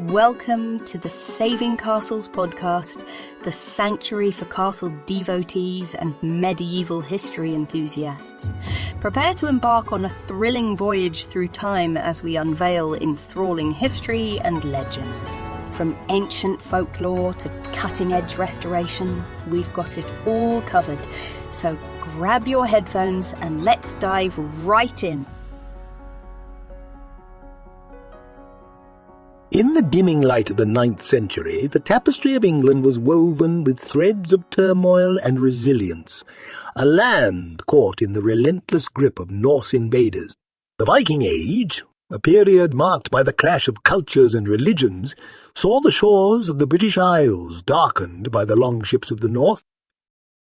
Welcome to the Saving Castles podcast, the sanctuary for castle devotees and medieval history enthusiasts. Prepare to embark on a thrilling voyage through time as we unveil enthralling history and legend. From ancient folklore to cutting-edge restoration, we've got it all covered. So grab your headphones and let's dive right in. In the dimming light of the 9th century, the tapestry of England was woven with threads of turmoil and resilience, a land caught in the relentless grip of Norse invaders. The Viking Age, a period marked by the clash of cultures and religions, saw the shores of the British Isles darkened by the longships of the north.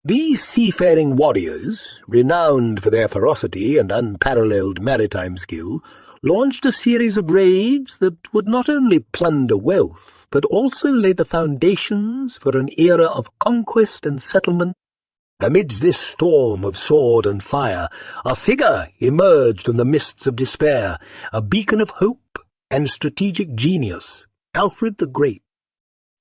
These seafaring warriors, renowned for their ferocity and unparalleled maritime skill, launched a series of raids that would not only plunder wealth, but also lay the foundations for an era of conquest and settlement. Amidst this storm of sword and fire, a figure emerged from the mists of despair, a beacon of hope and strategic genius, Alfred the Great.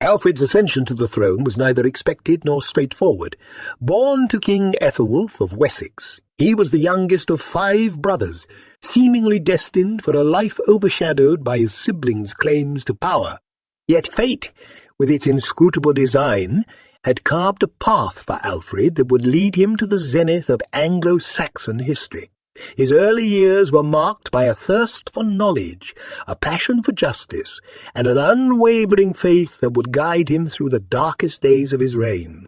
Alfred's ascension to the throne was neither expected nor straightforward. Born to King Ethelwulf of Wessex, he was the youngest of 5 brothers, seemingly destined for a life overshadowed by his siblings' claims to power. Yet fate, with its inscrutable design, had carved a path for Alfred that would lead him to the zenith of Anglo-Saxon history. His early years were marked by a thirst for knowledge, a passion for justice, and an unwavering faith that would guide him through the darkest days of his reign.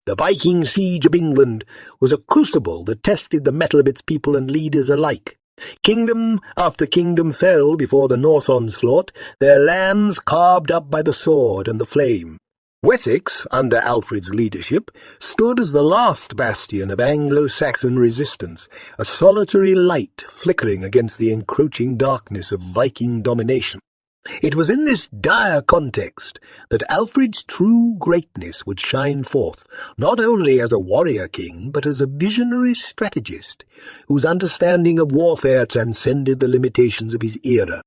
The Viking siege of England was a crucible that tested the mettle of its people and leaders alike. Kingdom after kingdom fell before the Norse onslaught, their lands carved up by the sword and the flame. Wessex, under Alfred's leadership, stood as the last bastion of Anglo-Saxon resistance, a solitary light flickering against the encroaching darkness of Viking domination. It was in this dire context that Alfred's true greatness would shine forth, not only as a warrior king, but as a visionary strategist, whose understanding of warfare transcended the limitations of his era.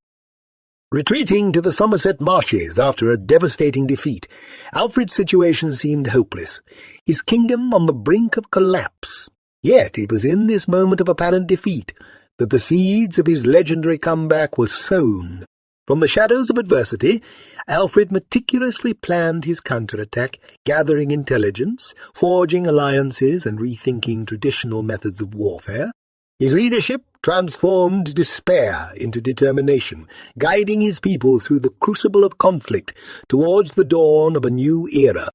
Retreating to the Somerset marshes after a devastating defeat, Alfred's situation seemed hopeless, his kingdom on the brink of collapse. Yet it was in this moment of apparent defeat that the seeds of his legendary comeback were sown. From the shadows of adversity, Alfred meticulously planned his counterattack, gathering intelligence, forging alliances, and rethinking traditional methods of warfare. His leadership transformed despair into determination, guiding his people through the crucible of conflict towards the dawn of a new era.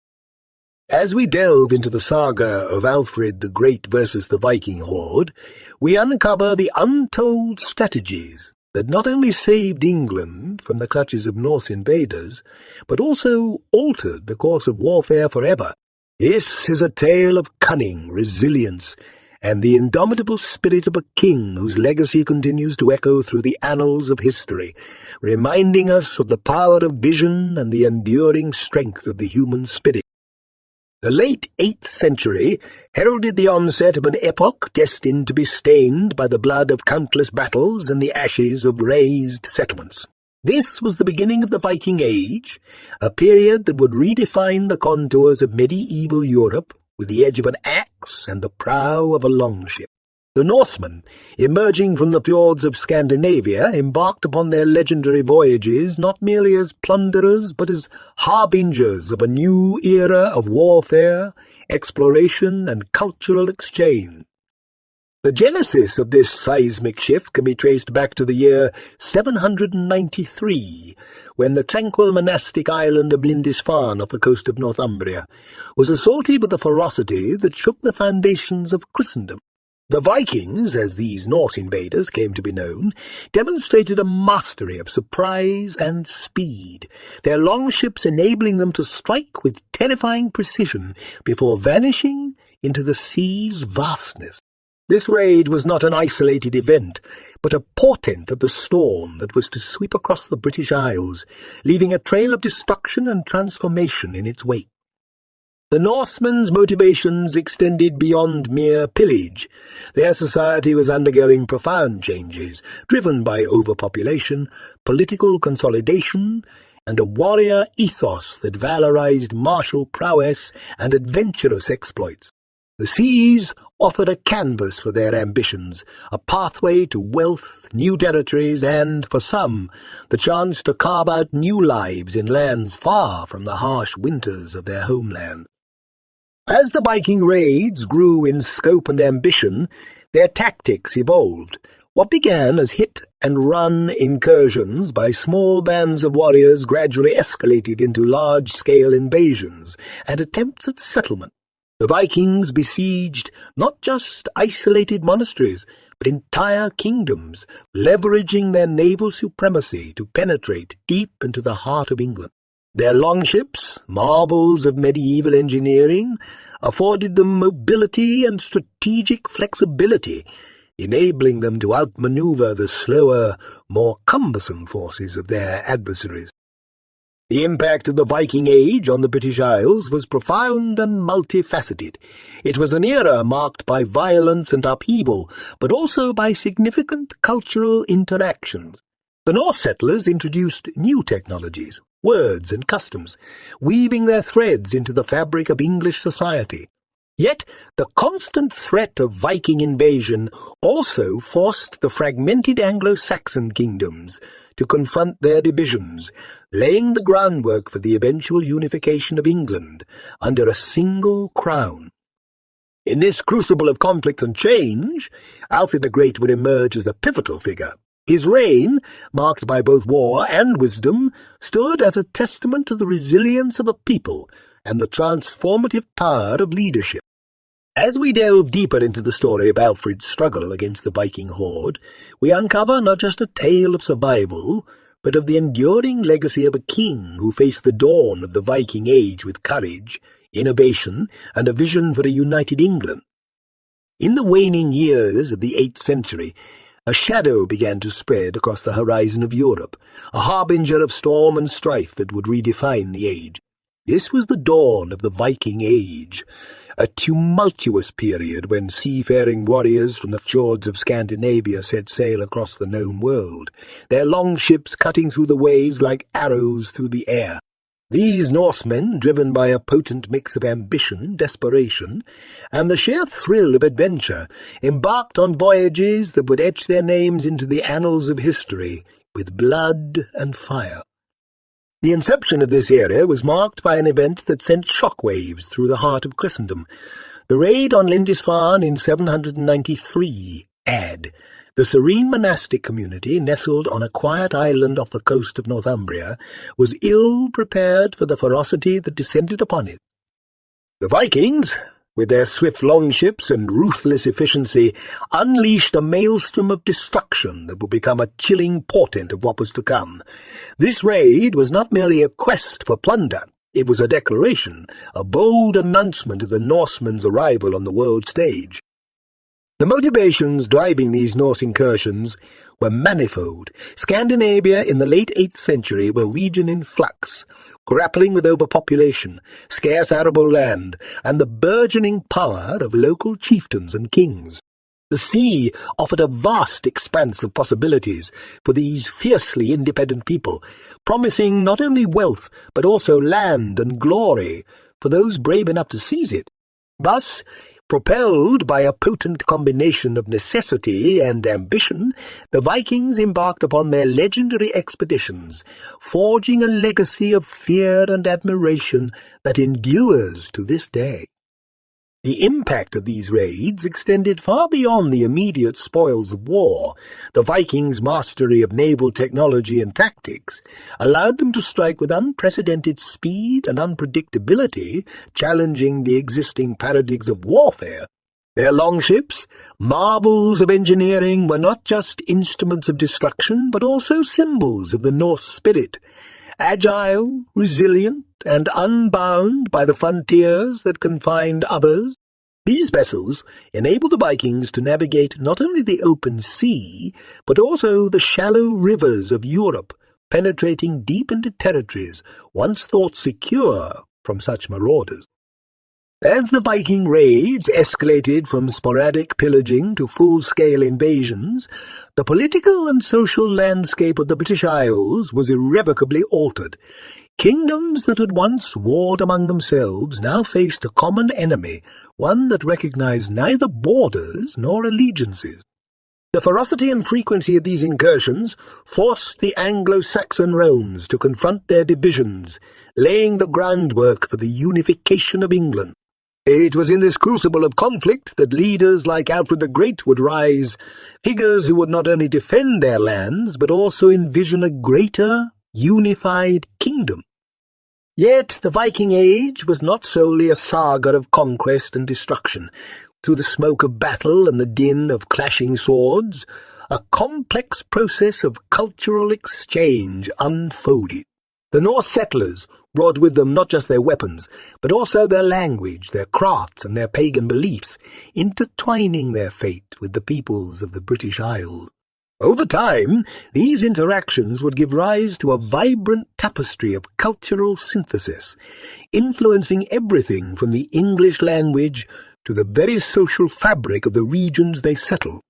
As we delve into the saga of Alfred the Great versus the Viking Horde, we uncover the untold strategies that not only saved England from the clutches of Norse invaders, but also altered the course of warfare forever. This is a tale of cunning, resilience, and the indomitable spirit of a king whose legacy continues to echo through the annals of history, reminding us of the power of vision and the enduring strength of the human spirit. The late 8th century heralded the onset of an epoch destined to be stained by the blood of countless battles and the ashes of razed settlements. This was the beginning of the Viking Age, a period that would redefine the contours of medieval Europe with the edge of an axe and the prow of a longship. The Norsemen, emerging from the fjords of Scandinavia, embarked upon their legendary voyages not merely as plunderers, but as harbingers of a new era of warfare, exploration, and cultural exchange. The genesis of this seismic shift can be traced back to the year 793, when the tranquil monastic island of Lindisfarne off the coast of Northumbria was assaulted with a ferocity that shook the foundations of Christendom. The Vikings, as these Norse invaders came to be known, demonstrated a mastery of surprise and speed, their longships enabling them to strike with terrifying precision before vanishing into the sea's vastness. This raid was not an isolated event, but a portent of the storm that was to sweep across the British Isles, leaving a trail of destruction and transformation in its wake. The Norsemen's motivations extended beyond mere pillage. Their society was undergoing profound changes, driven by overpopulation, political consolidation, and a warrior ethos that valorized martial prowess and adventurous exploits. The seas offered a canvas for their ambitions, a pathway to wealth, new territories, and, for some, the chance to carve out new lives in lands far from the harsh winters of their homeland. As the Viking raids grew in scope and ambition, their tactics evolved. What began as hit-and-run incursions by small bands of warriors gradually escalated into large-scale invasions and attempts at settlement. The Vikings besieged not just isolated monasteries, but entire kingdoms, leveraging their naval supremacy to penetrate deep into the heart of England. Their longships, marvels of medieval engineering, afforded them mobility and strategic flexibility, enabling them to outmaneuver the slower, more cumbersome forces of their adversaries. The impact of the Viking Age on the British Isles was profound and multifaceted. It was an era marked by violence and upheaval, but also by significant cultural interactions. The Norse settlers introduced new technologies, words and customs, weaving their threads into the fabric of English society. Yet the constant threat of Viking invasion also forced the fragmented Anglo-Saxon kingdoms to confront their divisions, laying the groundwork for the eventual unification of England under a single crown. In this crucible of conflict and change, Alfred the Great would emerge as a pivotal figure. His reign, marked by both war and wisdom, stood as a testament to the resilience of a people and the transformative power of leadership. As we delve deeper into the story of Alfred's struggle against the Viking Horde, we uncover not just a tale of survival, but of the enduring legacy of a king who faced the dawn of the Viking Age with courage, innovation, and a vision for a united England. In the waning years of the 8th century, a shadow began to spread across the horizon of Europe, a harbinger of storm and strife that would redefine the age. This was the dawn of the Viking Age, a tumultuous period when seafaring warriors from the fjords of Scandinavia set sail across the known world, their longships cutting through the waves like arrows through the air. These Norsemen, driven by a potent mix of ambition, desperation, and the sheer thrill of adventure, embarked on voyages that would etch their names into the annals of history with blood and fire. The inception of this era was marked by an event that sent shockwaves through the heart of Christendom. The raid on Lindisfarne in 793 AD. The serene monastic community, nestled on a quiet island off the coast of Northumbria, was ill prepared for the ferocity that descended upon it. The Vikings, with their swift longships and ruthless efficiency, unleashed a maelstrom of destruction that would become a chilling portent of what was to come. This raid was not merely a quest for plunder. It was a declaration, a bold announcement of the Norsemen's arrival on the world stage. The motivations driving these Norse incursions were manifold. Scandinavia in the late 8th century were a region in flux, grappling with overpopulation, scarce arable land, and the burgeoning power of local chieftains and kings. The sea offered a vast expanse of possibilities for these fiercely independent people, promising not only wealth but also land and glory for those brave enough to seize it. Thus, propelled by a potent combination of necessity and ambition, the Vikings embarked upon their legendary expeditions, forging a legacy of fear and admiration that endures to this day. The impact of these raids extended far beyond the immediate spoils of war. The Vikings' mastery of naval technology and tactics allowed them to strike with unprecedented speed and unpredictability, challenging the existing paradigms of warfare. Their longships, marvels of engineering, were not just instruments of destruction, but also symbols of the Norse spirit. Agile, resilient, and unbound by the frontiers that confined others, these vessels enabled the Vikings to navigate not only the open sea, but also the shallow rivers of Europe, penetrating deep into territories once thought secure from such marauders. As the Viking raids escalated from sporadic pillaging to full-scale invasions, the political and social landscape of the British Isles was irrevocably altered. Kingdoms that had once warred among themselves now faced a common enemy, one that recognized neither borders nor allegiances. The ferocity and frequency of these incursions forced the Anglo-Saxon realms to confront their divisions, laying the groundwork for the unification of England. It was in this crucible of conflict that leaders like Alfred the Great would rise, figures who would not only defend their lands, but also envision a greater, unified kingdom. Yet the Viking Age was not solely a saga of conquest and destruction. Through the smoke of battle and the din of clashing swords, a complex process of cultural exchange unfolded. The Norse settlers brought with them not just their weapons, but also their language, their crafts, and their pagan beliefs, intertwining their fate with the peoples of the British Isles. Over time, these interactions would give rise to a vibrant tapestry of cultural synthesis, influencing everything from the English language to the very social fabric of the regions they settled.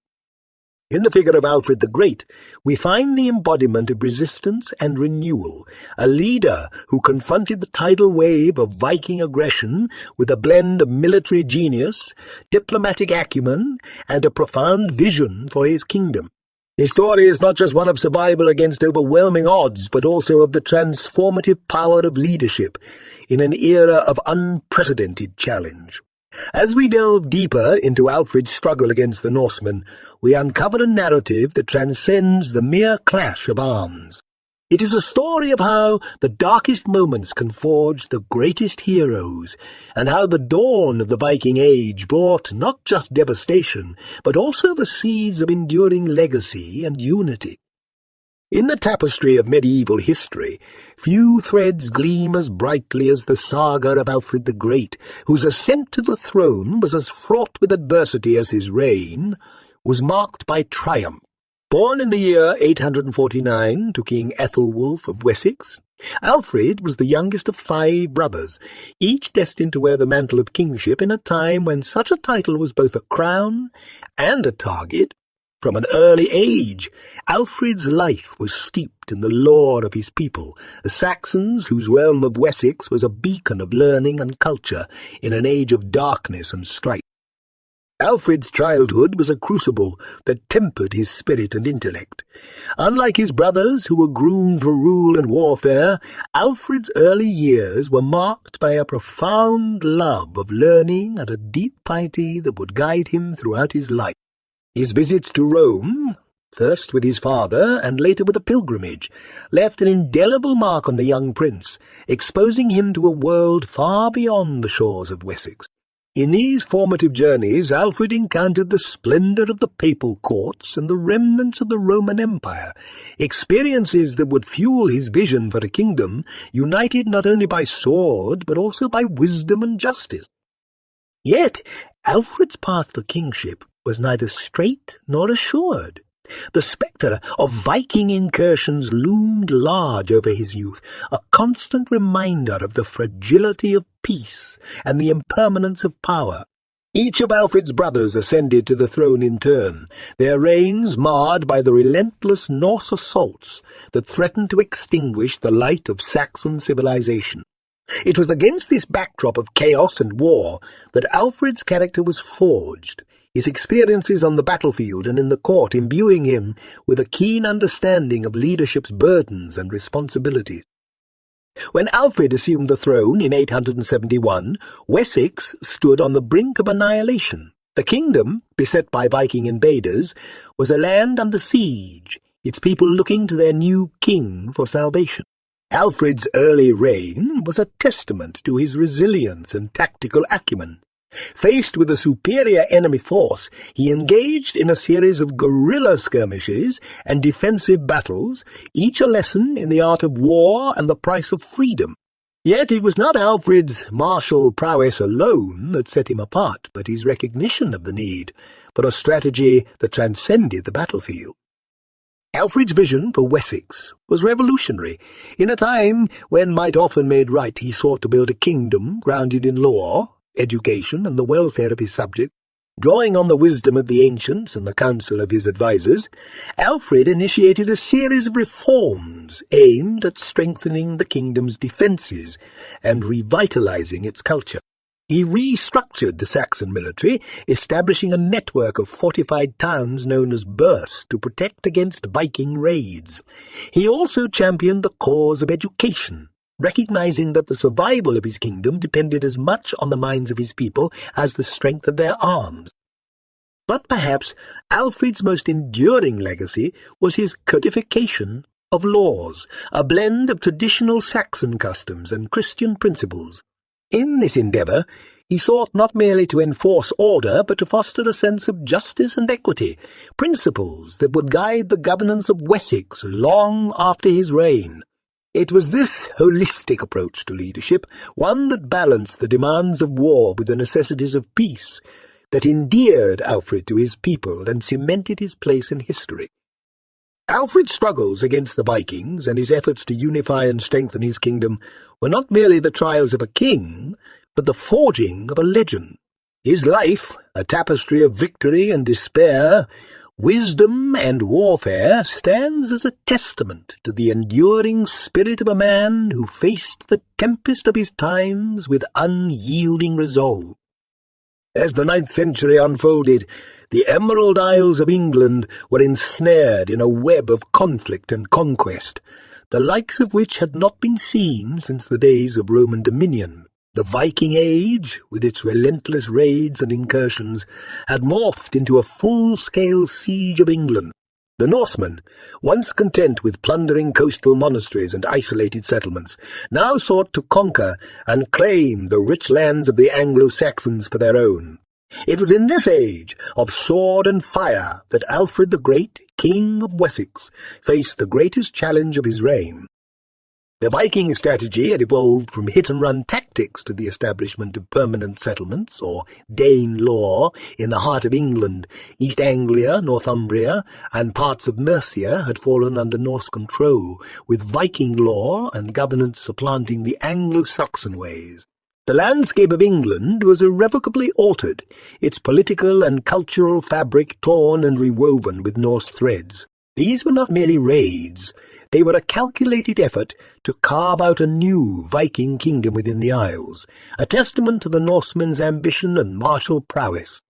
In the figure of Alfred the Great, we find the embodiment of resistance and renewal, a leader who confronted the tidal wave of Viking aggression with a blend of military genius, diplomatic acumen, and a profound vision for his kingdom. His story is not just one of survival against overwhelming odds, but also of the transformative power of leadership in an era of unprecedented challenge. As we delve deeper into Alfred's struggle against the Norsemen, we uncover a narrative that transcends the mere clash of arms. It is a story of how the darkest moments can forge the greatest heroes, and how the dawn of the Viking Age brought not just devastation, but also the seeds of enduring legacy and unity. In the tapestry of medieval history, few threads gleam as brightly as the saga of Alfred the Great, whose ascent to the throne was as fraught with adversity as his reign was marked by triumph. Born in the year 849 to King Ethelwulf of Wessex, Alfred was the youngest of 5 brothers, each destined to wear the mantle of kingship in a time when such a title was both a crown and a target. From an early age, Alfred's life was steeped in the lore of his people, the Saxons, whose realm of Wessex was a beacon of learning and culture in an age of darkness and strife. Alfred's childhood was a crucible that tempered his spirit and intellect. Unlike his brothers, who were groomed for rule and warfare, Alfred's early years were marked by a profound love of learning and a deep piety that would guide him throughout his life. His visits to Rome, first with his father and later with a pilgrimage, left an indelible mark on the young prince, exposing him to a world far beyond the shores of Wessex. In these formative journeys, Alfred encountered the splendor of the papal courts and the remnants of the Roman Empire, experiences that would fuel his vision for a kingdom united not only by sword but also by wisdom and justice. Yet, Alfred's path to kingship was neither straight nor assured. The spectre of Viking incursions loomed large over his youth, a constant reminder of the fragility of peace and the impermanence of power. Each of Alfred's brothers ascended to the throne in turn, their reigns marred by the relentless Norse assaults that threatened to extinguish the light of Saxon civilization. It was against this backdrop of chaos and war that Alfred's character was forged, his experiences on the battlefield and in the court imbuing him with a keen understanding of leadership's burdens and responsibilities. When Alfred assumed the throne in 871, Wessex stood on the brink of annihilation. The kingdom, beset by Viking invaders, was a land under siege, its people looking to their new king for salvation. Alfred's early reign was a testament to his resilience and tactical acumen. Faced with a superior enemy force, he engaged in a series of guerrilla skirmishes and defensive battles, each a lesson in the art of war and the price of freedom. Yet it was not Alfred's martial prowess alone that set him apart, but his recognition of the need for a strategy that transcended the battlefield. Alfred's vision for Wessex was revolutionary. In a time when might often made right, he sought to build a kingdom grounded in law, education, and the welfare of his subjects, drawing on the wisdom of the ancients and the counsel of his advisers, Alfred initiated a series of reforms aimed at strengthening the kingdom's defences and revitalising its culture. He restructured the Saxon military, establishing a network of fortified towns known as burhs to protect against Viking raids. He also championed the cause of education, recognizing that the survival of his kingdom depended as much on the minds of his people as the strength of their arms. But perhaps Alfred's most enduring legacy was his codification of laws, a blend of traditional Saxon customs and Christian principles. In this endeavour, he sought not merely to enforce order, but to foster a sense of justice and equity, principles that would guide the governance of Wessex long after his reign. It was this holistic approach to leadership, one that balanced the demands of war with the necessities of peace, that endeared Alfred to his people and cemented his place in history. Alfred's struggles against the Vikings and his efforts to unify and strengthen his kingdom were not merely the trials of a king, but the forging of a legend. His life, a tapestry of victory and despair, wisdom and warfare, stands as a testament to the enduring spirit of a man who faced the tempest of his times with unyielding resolve. As the 9th century unfolded, the Emerald Isles of England were ensnared in a web of conflict and conquest, the likes of which had not been seen since the days of Roman dominion. The Viking Age, with its relentless raids and incursions, had morphed into a full-scale siege of England. The Norsemen, once content with plundering coastal monasteries and isolated settlements, now sought to conquer and claim the rich lands of the Anglo-Saxons for their own. It was in this age of sword and fire that Alfred the Great, King of Wessex, faced the greatest challenge of his reign. The Viking strategy had evolved from hit-and-run tactics to the establishment of permanent settlements, or Dane law, in the heart of England. East Anglia, Northumbria, and parts of Mercia had fallen under Norse control, with Viking law and governance supplanting the Anglo-Saxon ways. The landscape of England was irrevocably altered, its political and cultural fabric torn and rewoven with Norse threads. These were not merely raids. They were a calculated effort to carve out a new Viking kingdom within the Isles, a testament to the Norsemen's ambition and martial prowess.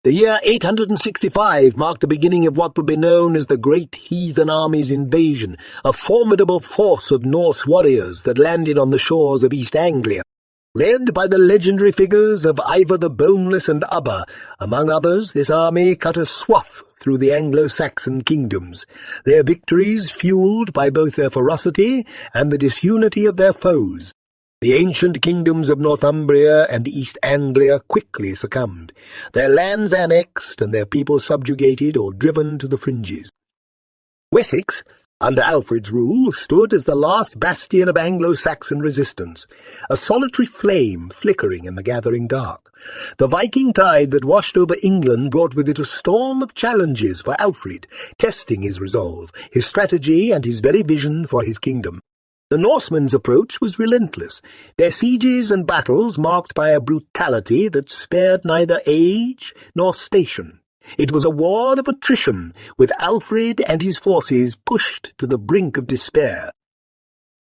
The year 865 marked the beginning of what would be known as the Great Heathen Army's invasion, a formidable force of Norse warriors that landed on the shores of East Anglia. Led by the legendary figures of Ivar the Boneless and Ubba, among others, this army cut a swath through the Anglo-Saxon kingdoms, their victories fuelled by both their ferocity and the disunity of their foes. The ancient kingdoms of Northumbria and East Anglia quickly succumbed, their lands annexed and their people subjugated or driven to the fringes. Wessex, under Alfred's rule, stood as the last bastion of Anglo-Saxon resistance, a solitary flame flickering in the gathering dark. The Viking tide that washed over England brought with it a storm of challenges for Alfred, testing his resolve, his strategy, and his very vision for his kingdom. The Norsemen's approach was relentless, their sieges and battles marked by a brutality that spared neither age nor station. It was a war of attrition, with Alfred and his forces pushed to the brink of despair.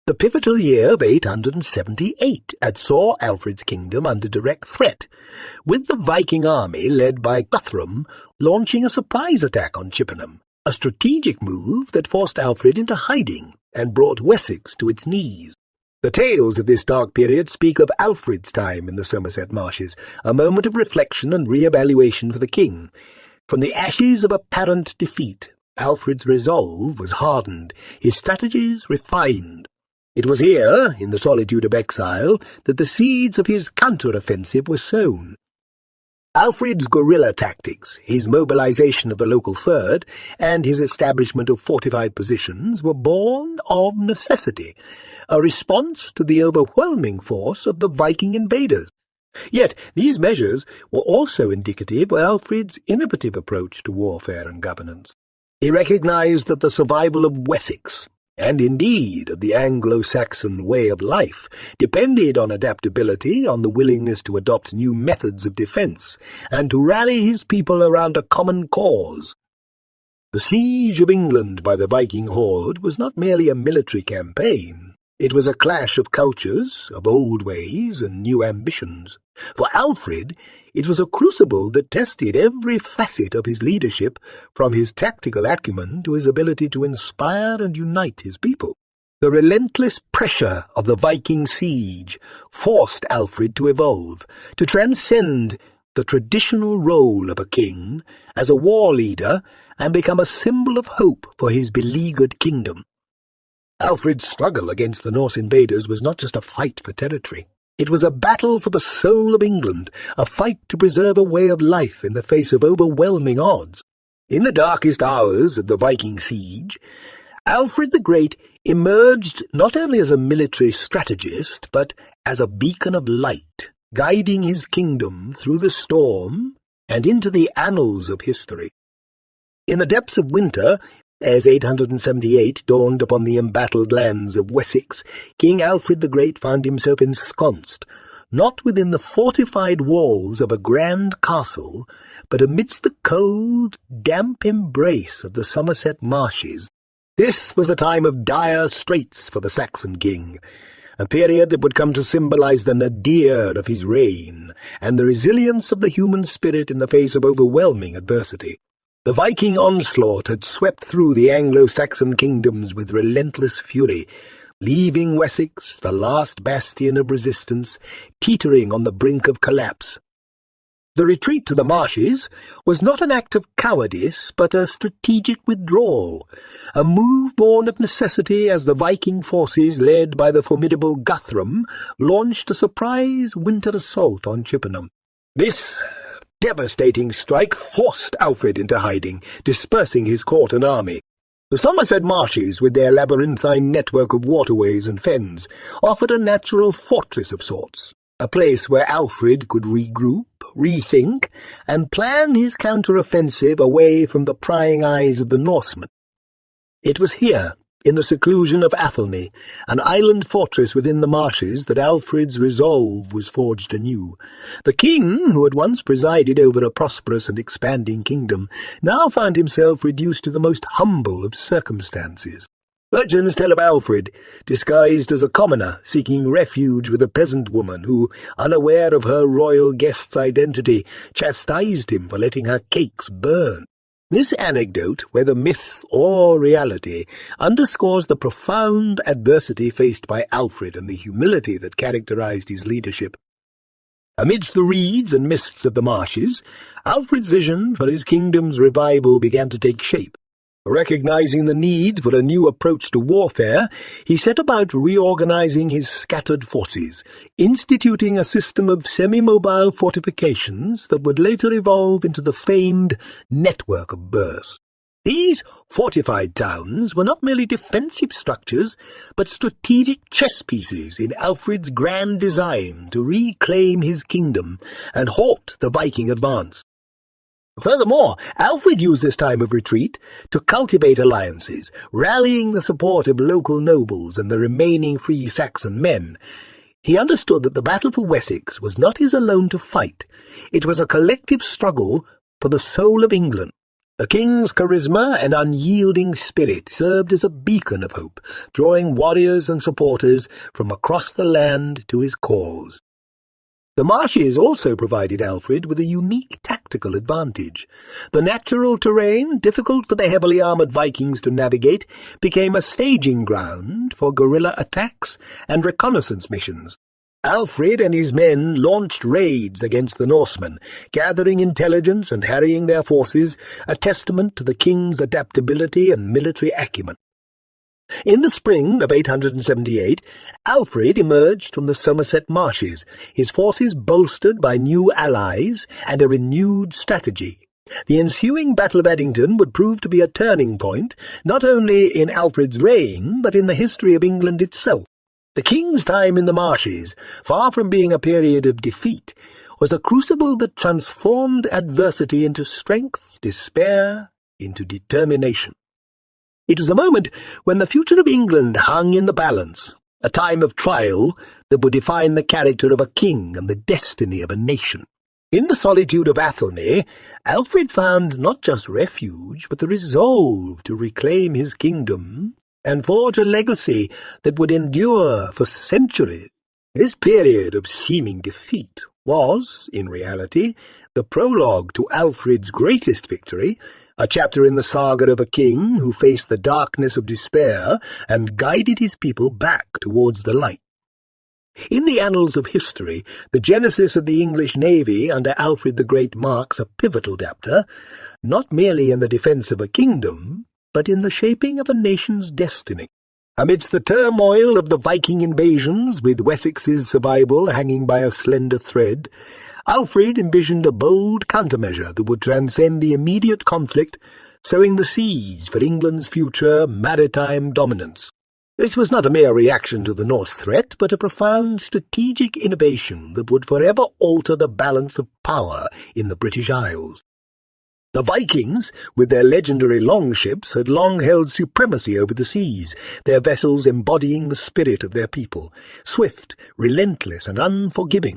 The pivotal year of 878 had saw Alfred's kingdom under direct threat, with the Viking army led by Guthrum launching a surprise attack on Chippenham, a strategic move that forced Alfred into hiding and brought Wessex to its knees. The tales of this dark period speak of Alfred's time in the Somerset marshes, a moment of reflection and re-evaluation for the king. From the ashes of apparent defeat, Alfred's resolve was hardened, his strategies refined. It was here, in the solitude of exile, that the seeds of his counter-offensive were sown. Alfred's guerrilla tactics, his mobilization of the local Fyrd, and his establishment of fortified positions were born of necessity, a response to the overwhelming force of the Viking invaders. Yet these measures were also indicative of Alfred's innovative approach to warfare and governance. He recognized that the survival of Wessex, And indeed, the Anglo-Saxon way of life depended on adaptability, on the willingness to adopt new methods of defence, and to rally his people around a common cause. The siege of England by the Viking Horde was not merely a military campaign. It was a clash of cultures, of old ways and new ambitions. For Alfred, it was a crucible that tested every facet of his leadership, from his tactical acumen to his ability to inspire and unite his people. The relentless pressure of the Viking siege forced Alfred to evolve, to transcend the traditional role of a king as a war leader and become a symbol of hope for his beleaguered kingdom. Alfred's struggle against the Norse invaders was not just a fight for territory. It was a battle for the soul of England, a fight to preserve a way of life in the face of overwhelming odds. In the darkest hours of the Viking siege, Alfred the Great emerged not only as a military strategist, but as a beacon of light, guiding his kingdom through the storm and into the annals of history. In the depths of winter, as 878 dawned upon the embattled lands of Wessex, King Alfred the Great found himself ensconced, not within the fortified walls of a grand castle, but amidst the cold, damp embrace of the Somerset marshes. This was a time of dire straits for the Saxon king, a period that would come to symbolize the nadir of his reign and the resilience of the human spirit in the face of overwhelming adversity. The Viking onslaught had swept through the Anglo-Saxon kingdoms with relentless fury, leaving Wessex, the last bastion of resistance, teetering on the brink of collapse. The retreat to the marshes was not an act of cowardice, but a strategic withdrawal, a move born of necessity as the Viking forces, led by the formidable Guthrum, launched a surprise winter assault on Chippenham. This devastating strike forced Alfred into hiding, dispersing his court and army. The Somerset marshes, with their labyrinthine network of waterways and fens, offered a natural fortress of sorts, a place where Alfred could regroup, rethink, and plan his counter-offensive away from the prying eyes of the Norsemen. It was here, in the seclusion of Athelney, an island fortress within the marshes, that Alfred's resolve was forged anew. The king, who had once presided over a prosperous and expanding kingdom, now found himself reduced to the most humble of circumstances. Legends tell of Alfred, disguised as a commoner, seeking refuge with a peasant woman who, unaware of her royal guest's identity, chastised him for letting her cakes burn. This anecdote, whether myth or reality, underscores the profound adversity faced by Alfred and the humility that characterized his leadership. Amidst the reeds and mists of the marshes, Alfred's vision for his kingdom's revival began to take shape. Recognizing the need for a new approach to warfare, he set about reorganizing his scattered forces, instituting a system of semi-mobile fortifications that would later evolve into the famed network of burhs. These fortified towns were not merely defensive structures, but strategic chess pieces in Alfred's grand design to reclaim his kingdom and halt the Viking advance. Furthermore, Alfred used this time of retreat to cultivate alliances, rallying the support of local nobles and the remaining free Saxon men. He understood that the battle for Wessex was not his alone to fight. It was a collective struggle for the soul of England. The king's charisma and unyielding spirit served as a beacon of hope, drawing warriors and supporters from across the land to his cause. The marshes also provided Alfred with a unique tactical advantage. The natural terrain, difficult for the heavily armoured Vikings to navigate, became a staging ground for guerrilla attacks and reconnaissance missions. Alfred and his men launched raids against the Norsemen, gathering intelligence and harrying their forces, a testament to the king's adaptability and military acumen. In the spring of 878, Alfred emerged from the Somerset marshes, his forces bolstered by new allies and a renewed strategy. The ensuing Battle of Addington would prove to be a turning point, not only in Alfred's reign, but in the history of England itself. The king's time in the marshes, far from being a period of defeat, was a crucible that transformed adversity into strength, despair into determination. It was a moment when the future of England hung in the balance, a time of trial that would define the character of a king and the destiny of a nation. In the solitude of Athelney, Alfred found not just refuge, but the resolve to reclaim his kingdom and forge a legacy that would endure for centuries. This period of seeming defeat was, in reality, the prologue to Alfred's greatest victory, a chapter in the saga of a king who faced the darkness of despair and guided his people back towards the light. In the annals of history, the genesis of the English navy under Alfred the Great marks a pivotal chapter, not merely in the defence of a kingdom, but in the shaping of a nation's destiny. Amidst the turmoil of the Viking invasions, with Wessex's survival hanging by a slender thread, Alfred envisioned a bold countermeasure that would transcend the immediate conflict, sowing the seeds for England's future maritime dominance. This was not a mere reaction to the Norse threat, but a profound strategic innovation that would forever alter the balance of power in the British Isles. The Vikings, with their legendary longships, had long held supremacy over the seas, their vessels embodying the spirit of their people, swift, relentless, and unforgiving.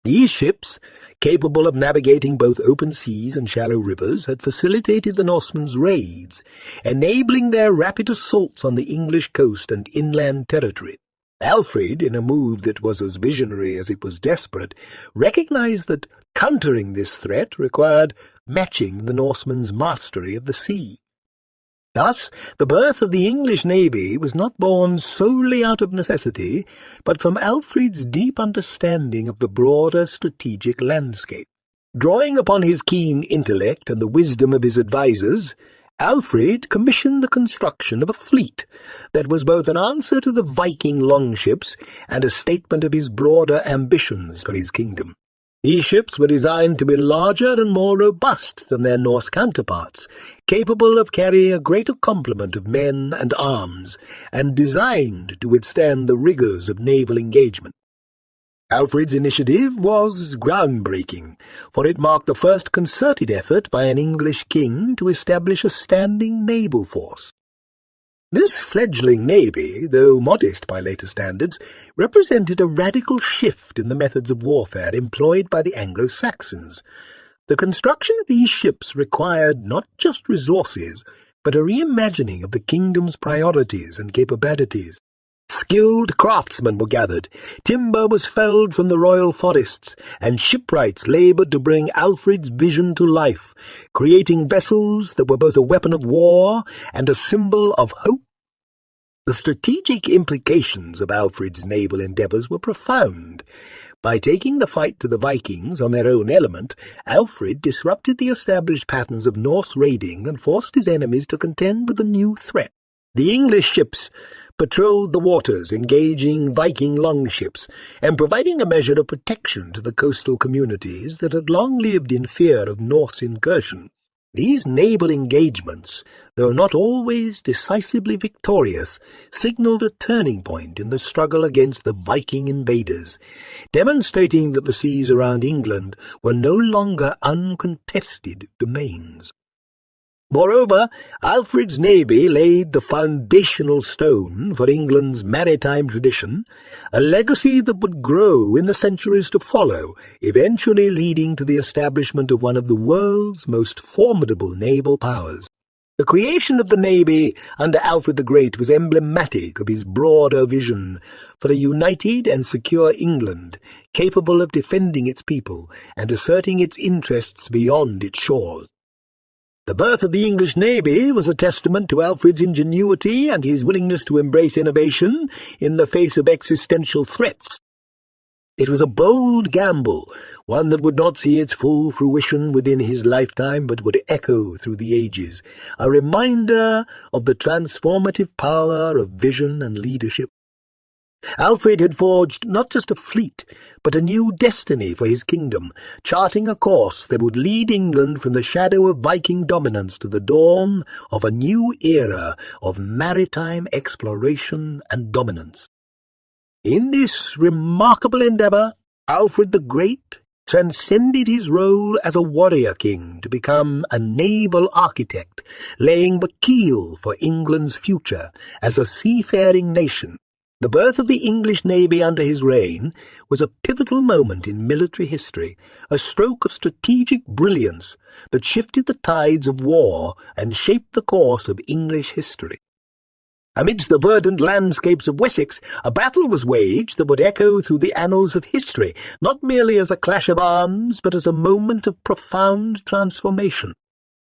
These ships, capable of navigating both open seas and shallow rivers, had facilitated the Norsemen's raids, enabling their rapid assaults on the English coast and inland territory. Alfred, in a move that was as visionary as it was desperate, recognized that countering this threat required matching the Norsemen's mastery of the sea. Thus, the birth of the English navy was not born solely out of necessity, but from Alfred's deep understanding of the broader strategic landscape. Drawing upon his keen intellect and the wisdom of his advisers, Alfred commissioned the construction of a fleet that was both an answer to the Viking longships and a statement of his broader ambitions for his kingdom. These ships were designed to be larger and more robust than their Norse counterparts, capable of carrying a greater complement of men and arms, and designed to withstand the rigours of naval engagement. Alfred's initiative was groundbreaking, for it marked the first concerted effort by an English king to establish a standing naval force. This fledgling navy, though modest by later standards, represented a radical shift in the methods of warfare employed by the Anglo-Saxons. The construction of these ships required not just resources, but a reimagining of the kingdom's priorities and capabilities. Skilled craftsmen were gathered, timber was felled from the royal forests, and shipwrights laboured to bring Alfred's vision to life, creating vessels that were both a weapon of war and a symbol of hope. The strategic implications of Alfred's naval endeavours were profound. By taking the fight to the Vikings on their own element, Alfred disrupted the established patterns of Norse raiding and forced his enemies to contend with a new threat. The English ships patrolled the waters, engaging Viking longships, and providing a measure of protection to the coastal communities that had long lived in fear of Norse incursion. These naval engagements, though not always decisively victorious, signalled a turning point in the struggle against the Viking invaders, demonstrating that the seas around England were no longer uncontested domains. Moreover, Alfred's navy laid the foundational stone for England's maritime tradition, a legacy that would grow in the centuries to follow, eventually leading to the establishment of one of the world's most formidable naval powers. The creation of the navy under Alfred the Great was emblematic of his broader vision for a united and secure England, capable of defending its people and asserting its interests beyond its shores. The birth of the English navy was a testament to Alfred's ingenuity and his willingness to embrace innovation in the face of existential threats. It was a bold gamble, one that would not see its full fruition within his lifetime but would echo through the ages, a reminder of the transformative power of vision and leadership. Alfred had forged not just a fleet, but a new destiny for his kingdom, charting a course that would lead England from the shadow of Viking dominance to the dawn of a new era of maritime exploration and dominance. In this remarkable endeavour, Alfred the Great, transcended his role as a warrior king to become a naval architect, laying the keel for England's future as a seafaring nation. The birth of the English navy under his reign was a pivotal moment in military history, a stroke of strategic brilliance that shifted the tides of war and shaped the course of English history. Amidst the verdant landscapes of Wessex, a battle was waged that would echo through the annals of history, not merely as a clash of arms, but as a moment of profound transformation.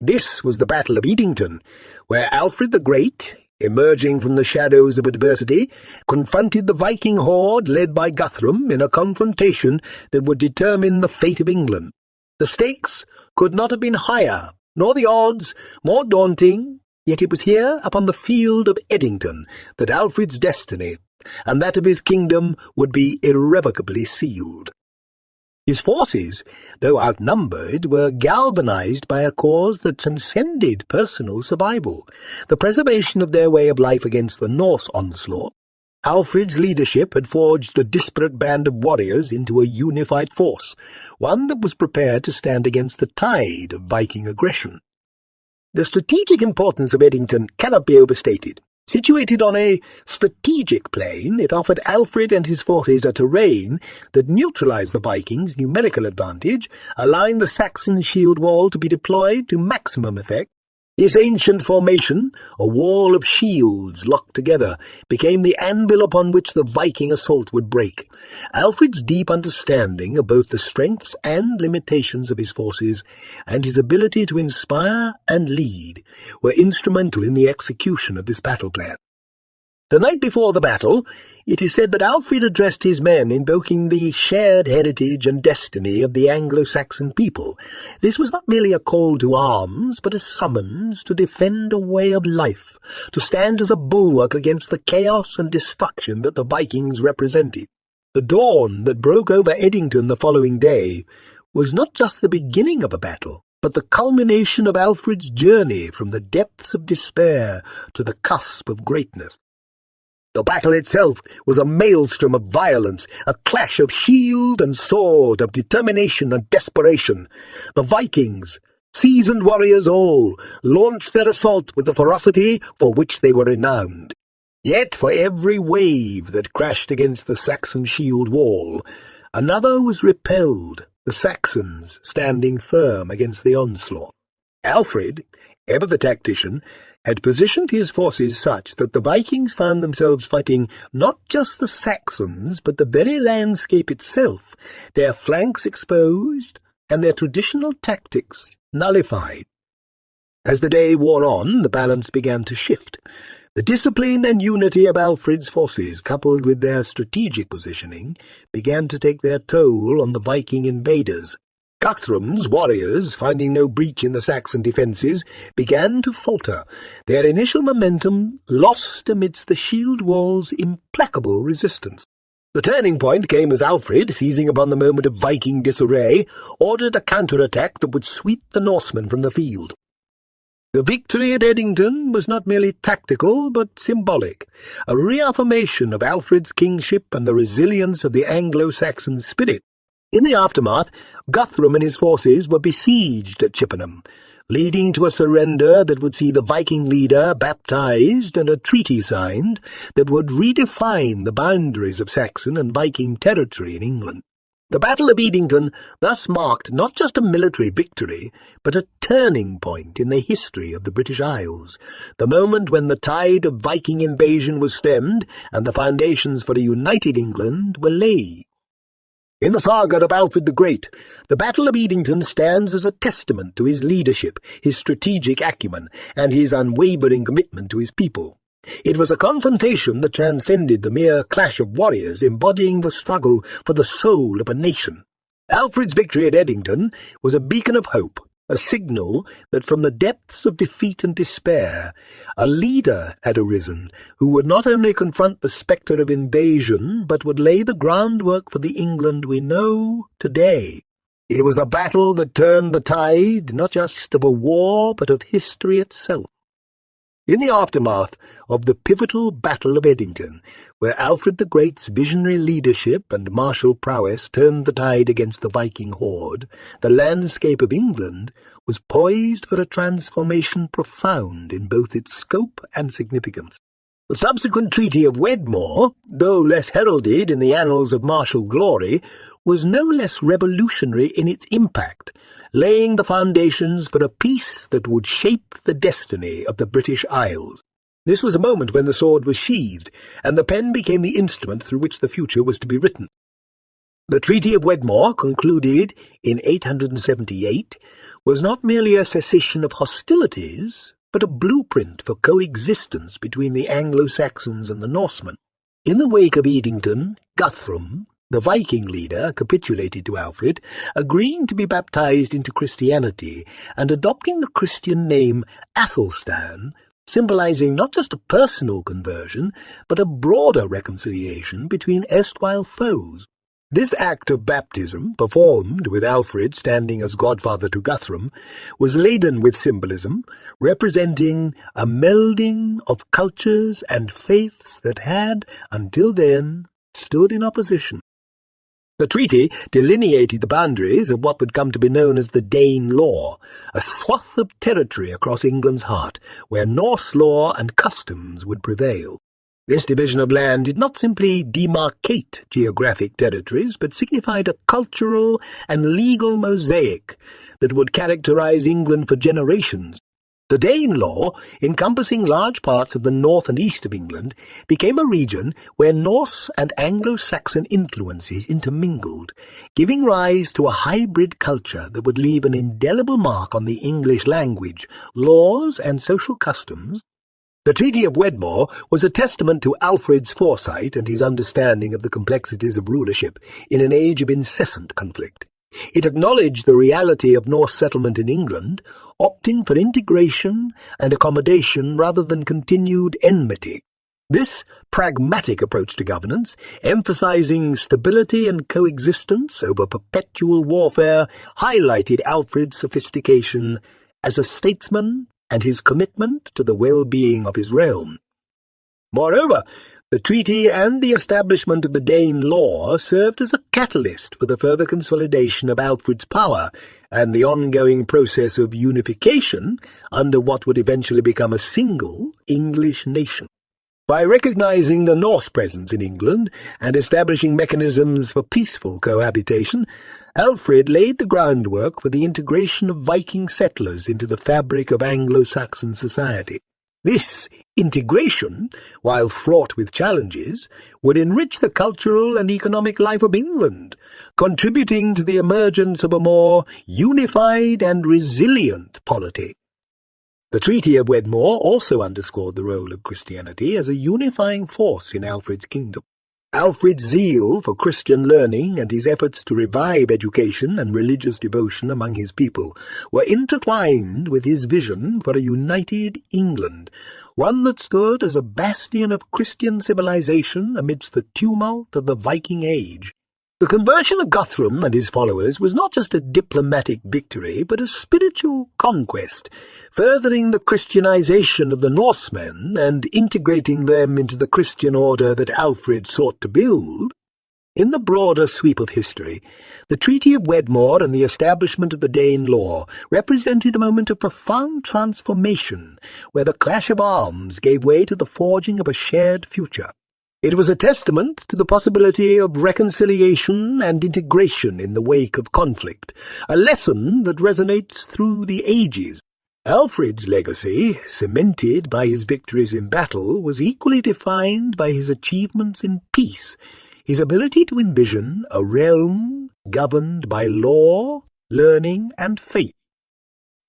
This was the Battle of Edington, where Alfred the Great, emerging from the shadows of adversity, confronted the Viking Horde led by Guthrum in a confrontation that would determine the fate of England. The stakes could not have been higher, nor the odds more daunting. Yet it was here, upon the field of Edington, that Alfred's destiny and that of his kingdom would be irrevocably sealed. His forces, though outnumbered, were galvanized by a cause that transcended personal survival, the preservation of their way of life against the Norse onslaught. Alfred's leadership had forged a disparate band of warriors into a unified force, one that was prepared to stand against the tide of Viking aggression. The strategic importance of Edington cannot be overstated. Situated on a strategic plane, it offered Alfred and his forces a terrain that neutralized the Vikings' numerical advantage, allowing the Saxon shield wall to be deployed to maximum effect. This ancient formation, a wall of shields locked together, became the anvil upon which the Viking assault would break. Alfred's deep understanding of both the strengths and limitations of his forces, and his ability to inspire and lead, were instrumental in the execution of this battle plan. The night before the battle, it is said that Alfred addressed his men invoking the shared heritage and destiny of the Anglo-Saxon people. This was not merely a call to arms, but a summons to defend a way of life, to stand as a bulwark against the chaos and destruction that the Vikings represented. The dawn that broke over Edington the following day was not just the beginning of a battle, but the culmination of Alfred's journey from the depths of despair to the cusp of greatness. The battle itself was a maelstrom of violence, a clash of shield and sword, of determination and desperation. The Vikings, seasoned warriors all, launched their assault with the ferocity for which they were renowned. Yet for every wave that crashed against the Saxon shield wall, another was repelled, the Saxons standing firm against the onslaught. Alfred, ever the tactician, had positioned his forces such that the Vikings found themselves fighting not just the Saxons, but the very landscape itself, their flanks exposed and their traditional tactics nullified. As the day wore on, the balance began to shift. The discipline and unity of Alfred's forces, coupled with their strategic positioning, began to take their toll on the Viking invaders. Guthrum's warriors, finding no breach in the Saxon defences, began to falter, their initial momentum lost amidst the shield wall's implacable resistance. The turning point came as Alfred, seizing upon the moment of Viking disarray, ordered a counterattack that would sweep the Norsemen from the field. The victory at Edington was not merely tactical, but symbolic, a reaffirmation of Alfred's kingship and the resilience of the Anglo-Saxon spirit. In the aftermath, Guthrum and his forces were besieged at Chippenham, leading to a surrender that would see the Viking leader baptized and a treaty signed that would redefine the boundaries of Saxon and Viking territory in England. The Battle of Edington thus marked not just a military victory, but a turning point in the history of the British Isles, the moment when the tide of Viking invasion was stemmed and the foundations for a united England were laid. In the saga of Alfred the Great, the Battle of Edington stands as a testament to his leadership, his strategic acumen, and his unwavering commitment to his people. It was a confrontation that transcended the mere clash of warriors, embodying the struggle for the soul of a nation. Alfred's victory at Edington was a beacon of hope, a signal that from the depths of defeat and despair, a leader had arisen who would not only confront the spectre of invasion, but would lay the groundwork for the England we know today. It was a battle that turned the tide, not just of a war, but of history itself. In the aftermath of the pivotal Battle of Edington, where Alfred the Great's visionary leadership and martial prowess turned the tide against the Viking Horde, the landscape of England was poised for a transformation profound in both its scope and significance. The subsequent Treaty of Wedmore, though less heralded in the annals of martial glory, was no less revolutionary in its impact, laying the foundations for a peace that would shape the destiny of the British Isles. This was a moment when the sword was sheathed, and the pen became the instrument through which the future was to be written. The Treaty of Wedmore, concluded in 878, was not merely a cessation of hostilities, but a blueprint for coexistence between the Anglo-Saxons and the Norsemen. In the wake of Edington, Guthrum, the Viking leader, capitulated to Alfred, agreeing to be baptized into Christianity and adopting the Christian name Athelstan, symbolizing not just a personal conversion, but a broader reconciliation between erstwhile foes. This act of baptism, performed with Alfred standing as godfather to Guthrum, was laden with symbolism, representing a melding of cultures and faiths that had, until then, stood in opposition. The treaty delineated the boundaries of what would come to be known as the Dane Law, a swath of territory across England's heart, where Norse law and customs would prevail. This division of land did not simply demarcate geographic territories, but signified a cultural and legal mosaic that would characterize England for generations. The Dane Law, encompassing large parts of the north and east of England, became a region where Norse and Anglo-Saxon influences intermingled, giving rise to a hybrid culture that would leave an indelible mark on the English language, laws, and social customs. The Treaty of Wedmore was a testament to Alfred's foresight and his understanding of the complexities of rulership in an age of incessant conflict. It acknowledged the reality of Norse settlement in England, opting for integration and accommodation rather than continued enmity. This pragmatic approach to governance, emphasizing stability and coexistence over perpetual warfare, highlighted Alfred's sophistication as a statesman and his commitment to the well-being of his realm. Moreover, the treaty and the establishment of the Dane Law served as a catalyst for the further consolidation of Alfred's power and the ongoing process of unification under what would eventually become a single English nation. By recognizing the Norse presence in England and establishing mechanisms for peaceful cohabitation, Alfred laid the groundwork for the integration of Viking settlers into the fabric of Anglo-Saxon society. This integration, while fraught with challenges, would enrich the cultural and economic life of England, contributing to the emergence of a more unified and resilient polity. The Treaty of Wedmore also underscored the role of Christianity as a unifying force in Alfred's kingdom. Alfred's zeal for Christian learning and his efforts to revive education and religious devotion among his people were intertwined with his vision for a united England, one that stood as a bastion of Christian civilization amidst the tumult of the Viking Age. The conversion of Guthrum and his followers was not just a diplomatic victory, but a spiritual conquest, furthering the Christianization of the Norsemen and integrating them into the Christian order that Alfred sought to build. In the broader sweep of history, the Treaty of Wedmore and the establishment of the Dane Law represented a moment of profound transformation, where the clash of arms gave way to the forging of a shared future. It was a testament to the possibility of reconciliation and integration in the wake of conflict, a lesson that resonates through the ages. Alfred's legacy, cemented by his victories in battle, was equally defined by his achievements in peace, his ability to envision a realm governed by law, learning, and faith.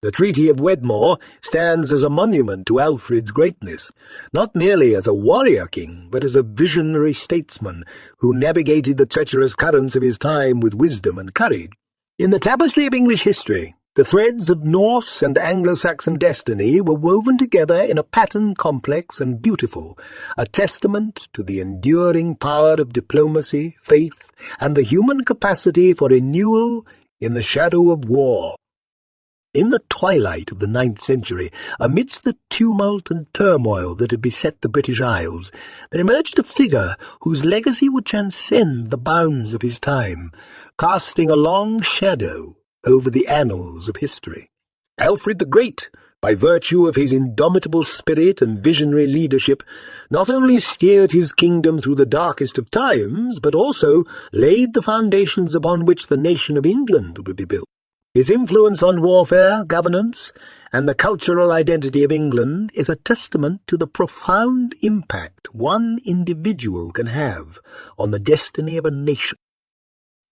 The Treaty of Wedmore stands as a monument to Alfred's greatness, not merely as a warrior king, but as a visionary statesman who navigated the treacherous currents of his time with wisdom and courage. In the tapestry of English history, the threads of Norse and Anglo-Saxon destiny were woven together in a pattern complex and beautiful, a testament to the enduring power of diplomacy, faith, and the human capacity for renewal in the shadow of war. In the twilight of the 9th century, amidst the tumult and turmoil that had beset the British Isles, there emerged a figure whose legacy would transcend the bounds of his time, casting a long shadow over the annals of history. Alfred the Great, by virtue of his indomitable spirit and visionary leadership, not only steered his kingdom through the darkest of times, but also laid the foundations upon which the nation of England would be built. His influence on warfare, governance, and the cultural identity of England is a testament to the profound impact one individual can have on the destiny of a nation.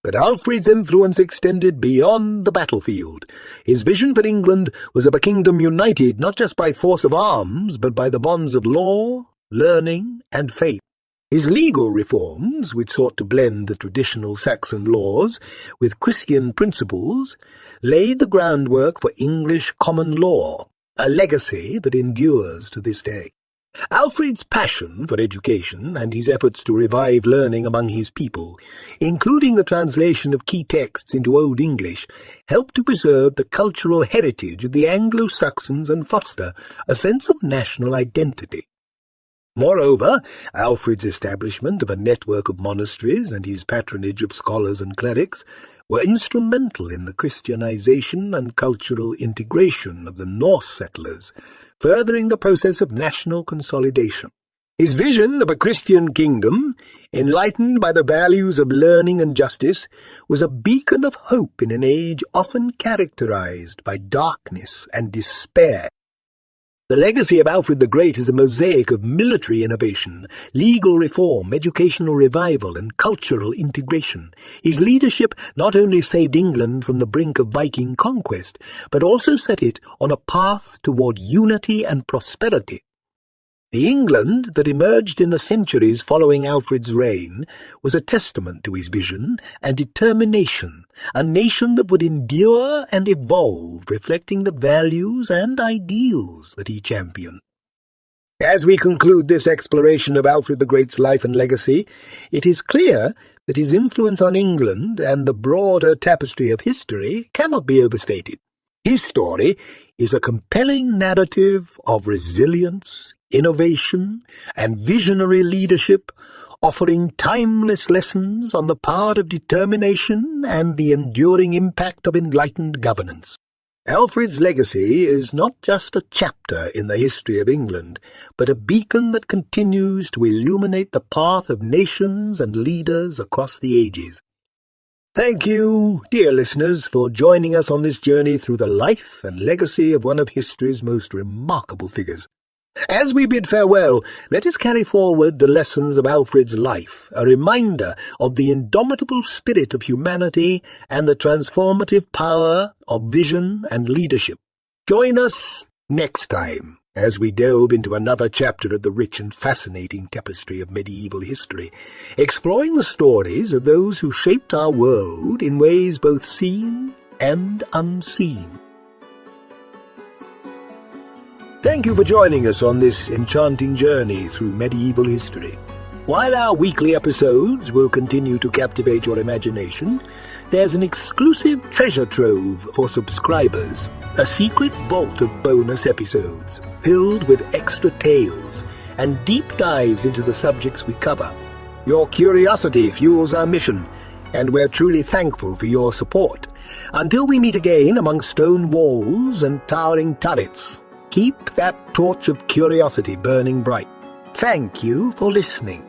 But Alfred's influence extended beyond the battlefield. His vision for England was of a kingdom united not just by force of arms, but by the bonds of law, learning, and faith. His legal reforms, which sought to blend the traditional Saxon laws with Christian principles, laid the groundwork for English common law, a legacy that endures to this day. Alfred's passion for education and his efforts to revive learning among his people, including the translation of key texts into Old English, helped to preserve the cultural heritage of the Anglo-Saxons and foster a sense of national identity. Moreover, Alfred's establishment of a network of monasteries and his patronage of scholars and clerics were instrumental in the Christianization and cultural integration of the Norse settlers, furthering the process of national consolidation. His vision of a Christian kingdom, enlightened by the values of learning and justice, was a beacon of hope in an age often characterized by darkness and despair. The legacy of Alfred the Great is a mosaic of military innovation, legal reform, educational revival, and cultural integration. His leadership not only saved England from the brink of Viking conquest, but also set it on a path toward unity and prosperity. The England that emerged in the centuries following Alfred's reign was a testament to his vision and determination, a nation that would endure and evolve, reflecting the values and ideals that he championed. As we conclude this exploration of Alfred the Great's life and legacy, it is clear that his influence on England and the broader tapestry of history cannot be overstated. His story is a compelling narrative of resilience, innovation, and visionary leadership, offering timeless lessons on the power of determination and the enduring impact of enlightened governance. Alfred's legacy is not just a chapter in the history of England, but a beacon that continues to illuminate the path of nations and leaders across the ages. Thank you, dear listeners, for joining us on this journey through the life and legacy of one of history's most remarkable figures. As we bid farewell, let us carry forward the lessons of Alfred's life, a reminder of the indomitable spirit of humanity and the transformative power of vision and leadership. Join us next time as we delve into another chapter of the rich and fascinating tapestry of medieval history, exploring the stories of those who shaped our world in ways both seen and unseen. Thank you for joining us on this enchanting journey through medieval history. While our weekly episodes will continue to captivate your imagination, there's an exclusive treasure trove for subscribers, a secret vault of bonus episodes filled with extra tales and deep dives into the subjects we cover. Your curiosity fuels our mission, and we're truly thankful for your support. Until we meet again among stone walls and towering turrets, keep that torch of curiosity burning bright. Thank you for listening.